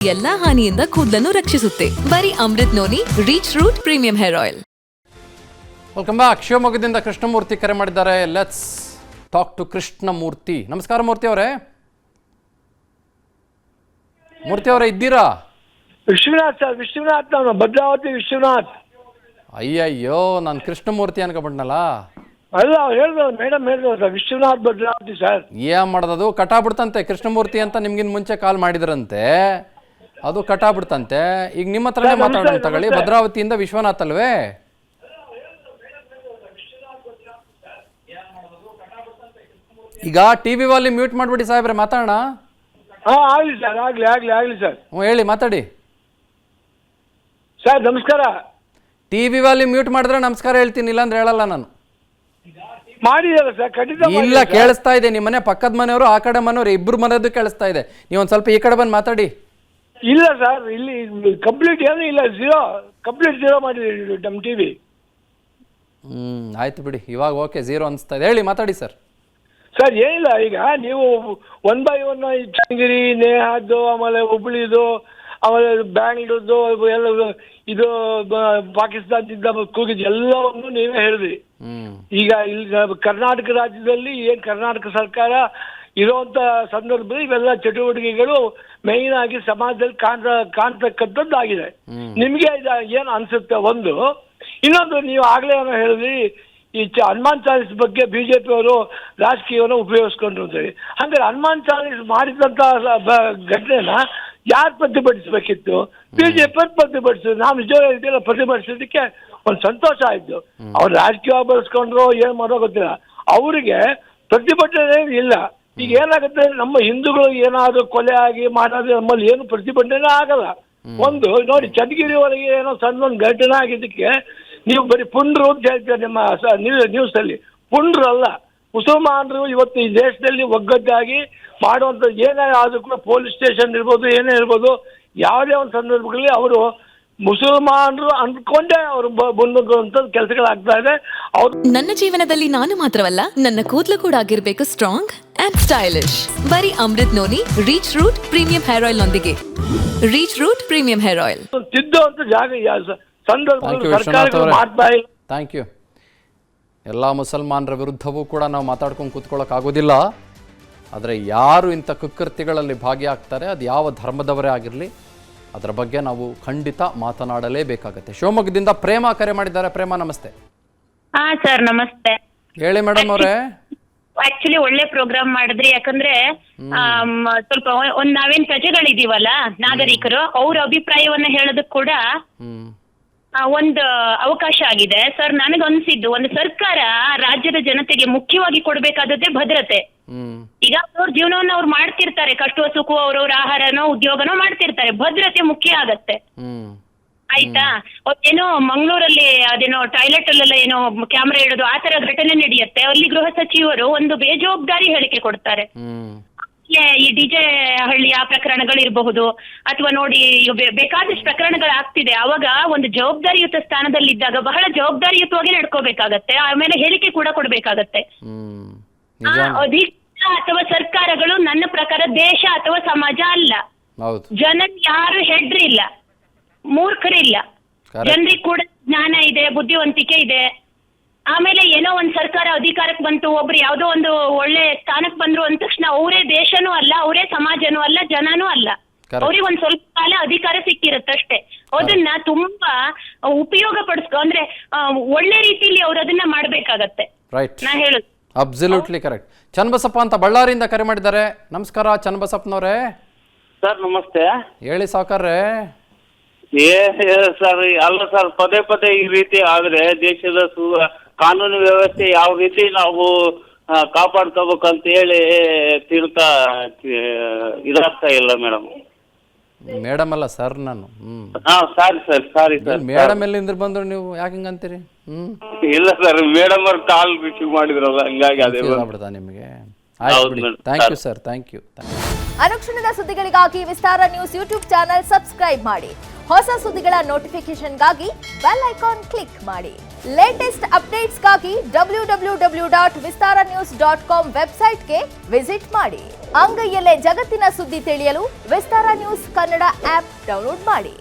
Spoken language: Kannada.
ಎಲ್ಲಾ ಹಾನಿಯಿಂದ ಕೂದಲನ್ನು ರಕ್ಷಿಸುತ್ತೆ. ಬರೀ Amrit noni reach root premium hair oil. Welcome back. ಶಿವಮೊಗ್ಗದಿಂದ ಕೃಷ್ಣಮೂರ್ತಿ ಕರೆ ಮಾಡಿದ್ದಾರೆ. Let's talk to Krishnamurthy. ನಮಸ್ಕಾರ ಮೂರ್ತಿ ಅವರೇ. ಮೂರ್ತಿ ಅವರೇ ಇದ್ದೀರಾ? ವಿಶ್ವನಾಥ್ ಸರ್, ವಿಶ್ವನಾಥ್ ನಾನು ಭದ್ರಾವತಿ ವಿಶ್ವನಾಥ್. ಅಯ್ಯಯ್ಯೋ, ನಾನು ಕೃಷ್ಣಮೂರ್ತಿ ಅನ್ಕೊಂಡ್ಬಿಟ್ನಲ್ಲ. ಅಲ್ಲ, ಅವ್ರು ಹೇಳಿದ್ರು, ಮೇಡಮ್ ಹೇಳಿದ್ರು ಸರ್, ವಿಶ್ವನಾಥ್ ಭದ್ರಾವತಿ ಸರ್. ಏನ್ ಮಾಡೋದು, ಕಟಾಬಿಡ್ತಂತೆ. ಕೃಷ್ಣಮೂರ್ತಿ ಅಂತ ನಿಮ್ಗಿನ್ ಮುಂಚೆ ಕಾಲ್ ಮಾಡಿದ್ರಂತೆ, ಅದು ಕಟಾಬಿಡ್ತಂತೆ. ಈಗ ನಿಮ್ಮ ಹತ್ರನೇ ಮಾತಾಡೋಣ ತಗೊಳ್ಳಿ. ಭದ್ರಾವತಿಯಿಂದ ವಿಶ್ವನಾಥ್ ಅಲ್ವೇ? ಈಗ ಟಿವಿ ವಾಲ್ಯೂಮ್ ಮ್ಯೂಟ್ ಮಾಡ್ಬಿಡಿ ಸಾಹೇಬ್ರೆ, ಮಾತಾಡೋಣ. ಆಗ್ಲಿ ಸರ್, ಆಗ್ಲಿ ಸರ್. ಹೇಳಿ, ಮಾತಾಡಿ ಸರ್. ನಮಸ್ಕಾರ. ಟಿವಿ ವಾಲ್ಯೂಮ್ ಮ್ಯೂಟ್ ಮಾಡಿದ್ರೆ ನಮಸ್ಕಾರ ಹೇಳ್ತೀನಿ, ಇಲ್ಲಾಂದ್ರೆ ಹೇಳಲ್ಲ ನಾನು. ಮಾಡಿದಾರೆ ಸರ್, ಖಂಡಿತ ಇಲ್ಲ, ಕೇಳಿಸ್ತಾ ಇದೆ. ನಿಮ್ಮ ಮನೆ ಪಕ್ಕದ ಮನೆಯವರು, ಆ ಕಡೆ ಮನೆಯವರು, ಇಬ್ರು ಮನೆಯದು ಕೇಳಿಸ್ತಾ ಇದೆ. ನೀವು ಒಂದ್ ಸ್ವಲ್ಪ ಈ ಕಡೆ ಬಂದು ಮಾತಾಡಿ. ಇಲ್ಲ ಸರ್, ಇಲ್ಲಿ ಕಂಪ್ಲೀಟ್ ಏನೂ ಇಲ್ಲ, ಕಂಪ್ಲೀಟ್ ಝೀರೋ ಮಾಡಿದ್ದೀವಿ ನಮ್ಮ ಟಿವಿ. ಆಯ್ತು ಬಿಡಿ, ಇವಾಗ ಓಕೆ, ಝೀರೋ ಅನಿಸ್ತಾ ಇದೆ. ಹೇಳಿ, ಮಾತಾಡಿ ಸರ್. ಸರ್ ಏನಿಲ್ಲ, ಈಗ ನೀವು 1 by 1 ಚನ್ನಗಿರಿ, ನೇಹದ್ದು, ಆಮೇಲೆ ಹುಬ್ಳಿದು, ಆಮೇಲೆ ಬ್ಯಾಂಗ್ಳೂರ್ದು ಎಲ್ಲ, ಇದು ಪಾಕಿಸ್ತಾನದಿಂದ ಕೂಗಿದ್ದು ಎಲ್ಲವನ್ನು ನೀವೇ ಹೇಳಿದ್ರಿ. ಈಗ ಇಲ್ಲಿ ಕರ್ನಾಟಕ ರಾಜ್ಯದಲ್ಲಿ ಏನ್ ಕರ್ನಾಟಕ ಸರ್ಕಾರ ಇರುವಂತ ಸಂದರ್ಭದಲ್ಲಿ ಇವೆಲ್ಲ ಚಟುವಟಿಕೆಗಳು ಮೇಯ್ನ್ ಆಗಿ ಸಮಾಜದಲ್ಲಿ ಕಾಣ್ತಕ್ಕಂಥದ್ದಾಗಿದೆ. ನಿಮ್ಗೆ ಏನ್ ಅನ್ಸುತ್ತೆ? ಒಂದು. ಇನ್ನೊಂದು, ನೀವು ಆಗ್ಲೇ ಏನೋ ಹೇಳಿದ್ರಿ, ಈ ಹನುಮಾನ್ ಚಾಲೀಸ್ ಬಗ್ಗೆ ಬಿಜೆಪಿ ಅವರು ರಾಜಕೀಯವನ್ನು ಉಪಯೋಗಿಸ್ಕೊಂಡ್ರು ಅಂತೇಳಿ. ಹಂಗಾರೆ ಹನುಮಾನ್ ಚಾಲೀಸ್ ಮಾಡಿದಂತ ಘಟನೆನ ಯಾರು ಪ್ರತಿಭಟಿಸಬೇಕಿತ್ತು? ಬಿಜೆಪಿ ಪ್ರತಿಭಟಿಸಿದ್ರು. ನಾವು ನಿಜ ಪ್ರತಿಭಟಿಸೋದಕ್ಕೆ ಒಂದು ಸಂತೋಷ ಆಯ್ತು. ಅವ್ರು ರಾಜಕೀಯ ಬಳಸ್ಕೊಂಡ್ರು ಏನ್ ಮಾಡೋ ಗೊತ್ತಿಲ್ಲ, ಅವರಿಗೆ ಪ್ರತಿಭಟನೆ ಇಲ್ಲ. ಈಗ ಏನಾಗುತ್ತೆ, ನಮ್ಮ ಹಿಂದೂಗಳು ಏನಾದ್ರು ಕೊಲೆ ಆಗಿ ಮಾಡೋದು ನಮ್ಮಲ್ಲಿ ಏನು ಪ್ರತಿಭಟನೆ ಆಗಲ್ಲ. ಒಂದು ನೋಡಿ, ಚನ್ನಗಿರಿವರೆಗೆ ಏನೋ ಸಣ್ಣ ಒಂದು ಘಟನೆ ಆಗಿದ್ದಕ್ಕೆ ನೀವು ಬರೀ ಪುಂಡ್ರು ಅಂತ ಹೇಳ್ತೀರ ನಿಮ್ಮ ನ್ಯೂಸ್ ಅಲ್ಲಿ. ಪುಂಡ್ರು ಅಲ್ಲ, ಮುಸಲ್ಮಾನರು ಇವತ್ತು ಈ ದೇಶದಲ್ಲಿ ಒಗ್ಗಟ್ಟಾಗಿ ಮಾಡುವಂಥ ಏನೇ ಆದ್ರೂ ಕೂಡ ಪೊಲೀಸ್ ಸ್ಟೇಷನ್ ಇರ್ಬೋದು, ಏನೇ ಇರ್ಬೋದು, ಯಾವುದೇ ಒಂದು ಸಂದರ್ಭಗಳಲ್ಲಿ ಅವರು ಮುಸಲ್ಮಾನರು ಅಂದ್ಕೊಂಡೇ ಅವರು ಬಂದಂತ ಕೆಲಸಗಳಾಗ್ತಾ ಇದೆ. ಅವ್ರು ನನ್ನ ಜೀವನದಲ್ಲಿ ನಾನು ಮಾತ್ರವಲ್ಲ, ನನ್ನ ಕೂದಲು ಕೂಡ ಆಗಿರ್ಬೇಕು ಸ್ಟ್ರಾಂಗ್ ಅಂಡ್ ಸ್ಟೈಲಿಶ್. ಬರೀ Amrit noni reach root premium hair oil ನೊಂದಿಗೆ. Reach root premium hair oil ತಿದ್ದುವಂತ ಜಾಗ ಸಂದರ್ಭದಲ್ಲಿ ಸರ್ಕಾರಗಳು ಮಾಡ್ತಾ ಇಲ್ಲ. Thank you. ಎಲ್ಲ ಮುಸಲ್ಮಾನರ ವಿರುದ್ಧವೂ ಕೂಡ ನಾವು ಮಾತಾಡ್ಕೊಂಡು ಕೂತ್ಕೊಳ್ಳೋಕ್ಕಾಗೋದಿಲ್ಲ. ಆದರೆ ಯಾರು ಇಂಥ ಕುಕೃತ್ಯಗಳಲ್ಲಿ ಭಾಗಿಯಾಗ್ತಾರೆ, ಅದು ಯಾವ ಧರ್ಮದವರೇ ಆಗಿರಲಿ, ಅದರ ಬಗ್ಗೆ ನಾವು ಖಂಡಿತ ಮಾತನಾಡಲೇಬೇಕಾಗತ್ತೆ. ಶಿವಮೊಗ್ಗದಿಂದ ಪ್ರೇಮ ಕರೆ ಮಾಡಿದ್ದಾರೆ. ಪ್ರೇಮ, ನಮಸ್ತೆ. ಹಾ ಸರ್, ನಮಸ್ತೆ. ಹೇಳಿ ಮೇಡಮ್ ಅವರೇ. ಆಕ್ಚುಲಿ ಒಳ್ಳೆ ಪ್ರೋಗ್ರಾಮ್ ಮಾಡಿದ್ರಿ. ಯಾಕಂದ್ರೆ ಸ್ವಲ್ಪ ನಾವೇನ್ ಪ್ರಜೆಗಳಿದೀವಲ್ಲ, ನಾಗರಿಕರು, ಅವ್ರ ಅಭಿಪ್ರಾಯವನ್ನ ಹೇಳೋದಕ್ ಕೂಡ ಒಂದು ಅವಕಾಶ ಆಗಿದೆ. ಸರ್, ನನಗನ್ಸಿದ್ದು, ಒಂದು ಸರ್ಕಾರ ರಾಜ್ಯದ ಜನತೆಗೆ ಮುಖ್ಯವಾಗಿ ಕೊಡ್ಬೇಕಾದದ್ದೇ ಭದ್ರತೆ. ಈಗ ಅವ್ರ ಜೀವನವನ್ನ ಅವ್ರು ಮಾಡ್ತಿರ್ತಾರೆ, ಕಷ್ಟುವ ಸುಖ ಅವ್ರವ್ರ ಆಹಾರನೋ ಉದ್ಯೋಗನೋ ಮಾಡ್ತಿರ್ತಾರೆ. ಭದ್ರತೆ ಮುಖ್ಯ ಆಗತ್ತೆ, ಆಯ್ತಾ? ಏನೋ ಮಂಗಳೂರಲ್ಲಿ ಅದೇನೋ ಟಾಯ್ಲೆಟ್ ಅಲ್ಲೆಲ್ಲ ಏನೋ ಕ್ಯಾಮ್ರಾ ಇಡೋದು, ಆ ತರ ಘಟನೆ ನಡೆಯುತ್ತೆ. ಅಲ್ಲಿ ಗೃಹ ಸಚಿವರು ಒಂದು ಬೇಜವಾಬ್ದಾರಿ ಹೇಳಿಕೆ ಕೊಡ್ತಾರೆ. ಈ ಡಿಜೆ ಹಳ್ಳಿ ಆ ಪ್ರಕರಣಗಳಿರಬಹುದು, ಅಥವಾ ನೋಡಿ ಈಗ ಬೇಕಾದಷ್ಟು ಪ್ರಕರಣಗಳಾಗ್ತಿದೆ. ಅವಾಗ ಒಂದು ಜವಾಬ್ದಾರಿಯುತ ಸ್ಥಾನದಲ್ಲಿದ್ದಾಗ ಬಹಳ ಜವಾಬ್ದಾರಿಯುತವಾಗಿ ನಡ್ಕೋಬೇಕಾಗತ್ತೆ. ಆಮೇಲೆ ಹೇಳಿಕೆ ಕೂಡ ಕೊಡ್ಬೇಕಾಗತ್ತೆ. ಅಧಿಕಾರ ಅಥವಾ ಸರ್ಕಾರಗಳು ನನ್ನ ಪ್ರಕಾರ ದೇಶ ಅಥವಾ ಸಮಾಜ ಅಲ್ಲ. ಜನ ಯಾರು ಹೆಡ್ರಿಲ್ಲ, ಮೂರ್ಖರಿಲ್ಲ. ಜನರಿಗೆ ಕೂಡ ಜ್ಞಾನ ಇದೆ, ಬುದ್ಧಿವಂತಿಕೆ ಇದೆ. ಆಮೇಲೆ ಏನೋ ಒಂದ್ ಸರ್ಕಾರ ಅಧಿಕಾರಕ್ಕೆ ಬಂತು, ಒಬ್ರು ಯಾವ್ದೋ ಒಂದು ಒಳ್ಳೆ ಸ್ಥಾನಕ್ಕೆ ಬಂದ್ರು ಅಂದ ತಕ್ಷಣ ಅವರೇ ದೇಶನೂ ಅಲ್ಲ, ಅವರೇ ಸಮಾಜನೂ ಅಲ್ಲ, ಜನನೂ ಅಲ್ಲ. ಅವ್ರಿಗೆ ಒಂದ್ ಸ್ವಲ್ಪ ಕಾಲ ಅಧಿಕಾರ ಸಿಕ್ಕಿರತ್ತಷ್ಟೇ. ಅದನ್ನ ತುಂಬಾ ಉಪಯೋಗ ಅಂದ್ರೆ ಒಳ್ಳೆ ರೀತಿಯಲ್ಲಿ ಅವ್ರು ಅದನ್ನ ಮಾಡ್ಬೇಕಾಗತ್ತೆ. ನಾ ಹೇಳುದು ಅಬ್ಸಲ್ಯೂಟ್ಲಿ ಕರೆಕ್ಟ್. ಚನ್ನಬಸಪ್ಪ ಅಂತ ಬಳ್ಳಾರಿಯಿಂದ ಕರೆ ಮಾಡಿದ್ದಾರೆ. ನಮಸ್ಕಾರ ಚನ್ನಬಸಪ್ಪನವರೇ. ಸರ್ ನಮಸ್ತೆ. ಹೇಳಿ ಸಾವುಕಾರ್ರೆ. ಸರ್, ಅಲ್ಲ ಸರ್, ಪದೇ ಪದೇ ಈ ರೀತಿ ಆದ್ರೆ ದೇಶದ ಕಾನೂನು ವ್ಯವಸ್ಥೆ ಯಾವ ರೀತಿ ನಾವು ಕಾಪಾಡ್ಕೋಬೇಕಂತ ಹೇಳಿ ತಿಳ್ತಾ ಇದಾಗ್ತಾ ಇಲ್ಲ ಮೇಡಮ್. ಮೇಡಮ್ ಅಲ್ಲ ಸರ್, ನಾನು. Sorry sir. ಮೇಡಮ್ ಎಲ್ಲಿಂದ ಬಂದ್ರು ನೀವು, ಯಾಕೆ ಹಿಂಗಂತೀರಿ? ಇಲ್ಲ ಸರ್, ಮೇಡಮ್ ಅವ್ರು ಕಾಲ್ ರಿಸೀವ್ ಮಾಡಿದ್ರಲ್ಲ, ಹಂಗಾಗಿ ಅದೇ ಬಿಡ್ತಾ ನಿಮಗೆ. Thank you sir, thank you. ಅನುಕ್ಷಣದ ಸುದ್ದಿಗಳಿಗಾಗಿ Vistara news YouTube channel subscribe ಮಾಡಿ. ಹೊಸ ಸುದ್ದಿಗಳ ನೋಟಿಫಿಕೇಶನ್ಗಾಗಿ ಬೆಲ್ ಐಕಾನ್ ಕ್ಲಿಕ್ ಮಾಡಿ. ಲೇಟೆಸ್ಟ್ ಅಪ್ಡೇಟ್ಸ್ಗಾಗಿ www.vistaranews.com ವೆಬ್ಸೈಟ್ಗೆ ವಿಸಿಟ್ ಮಾಡಿ. ಅಂಗೈಯಲ್ಲೇ ಜಗತ್ತಿನ ಸುದ್ದಿ ತಿಳಿಯಲು Vistara news Kannada app download ಮಾಡಿ.